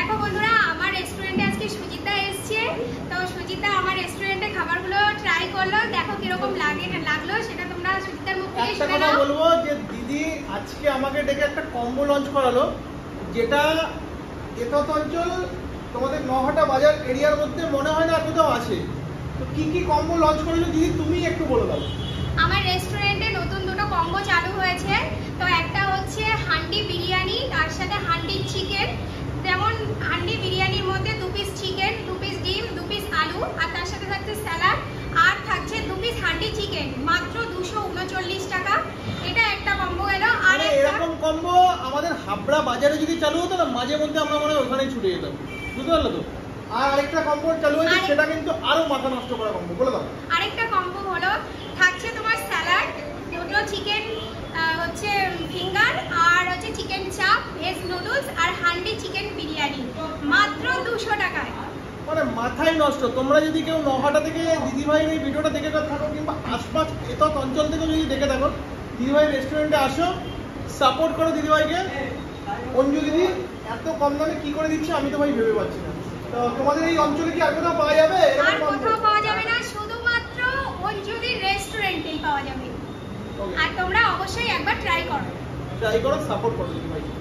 দেখো বন্ধুরা, আমার রেস্টুরেন্টে আজকে সুজিতা এসছে। তো সুজিতা আমার রেস্টুরেন্টে খাবারগুলো ট্রাই করলো, দেখো কিরকম লাগলো সেটা তোমরা সুজিতার মুখ থেকে শুনে নাও। একটা কথা বলবো যে দিদি আজকে আমাকে ডেকে একটা কম্বো লঞ্চ করালো, যেটা এতত অঞ্চল তোমাদের নহাটা বাজার এরিয়ার মধ্যে মনে হয় না আর কোথাও আছে। তো কি কি কম্বো লঞ্চ করেছো দিদি তুমি একটু বলে দাও। আমার রেস্টুরেন্টে নতুন দুটো কম্বো চালু হয়েছে। তো একটা হচ্ছে হান্ডি বিরিয়ানি, তার সাথে হান্ডি চিকেন। যেমন হান্ডি বিরিয়ানির মধ্যে 2 পিস চিকেন, 2 পিস ডিম, 2 পিস আলু, আর তার সাথে থাকছে স্যালাড, আর থাকছে 2 পিস হান্ডি চিকেন, মাত্র 239 টাকা। এটা একটা কম্বো গেল। আর এরকম কম্বো আমাদের হাবড়া বাজারে যদি চালু হতো না, মাঝে মধ্যে আমরা মনে হয় ওখানেই ছুটে যেতাম, বুঝতে পারলে তো। আর আরেকটা কম্বো চালু হয়েছে, সেটা কিন্তু আরো মাথা নষ্ট করা কম্বো, বলে দাও। আরেকটা কম্বো হলো থাকছে তোমার স্যালাড, দুটো চিকেন হচ্ছে ফিঙ্গার, আর হচ্ছে চিকেন চাপ, ভেজ নুডলস, আর হান্ডি চিকেন বিরিয়ানি, মাত্র 200 টাকায়। মানে মাথায় নষ্ট। তোমরা যদি কেউ নহাটা থেকে দিদিভাইয়ের এই ভিডিওটা দেখে থাকো, কিংবা আশপাশ এতত অঞ্চল থেকে যদি দেখে থাকো, দিদিভাইয়ের রেস্টুরেন্টে আসো, সাপোর্ট করো দিদিভাইকে। অঞ্জু দিদি এত কম দামে কি করে দিচ্ছে আমি তো ভাই ভেবে পাচ্ছি না। তো তোমাদের এই অঞ্চলে কি আর কোথাও পাওয়া যাবে? আর কোথাও পাওয়া যাবে না, শুধুমাত্র অঞ্জুদির রেস্টুরেন্টেই পাওয়া যাবে। আর তোমরা অবশ্যই একবার ট্রাই করো, সাপোর্ট করো দিদিভাইকে।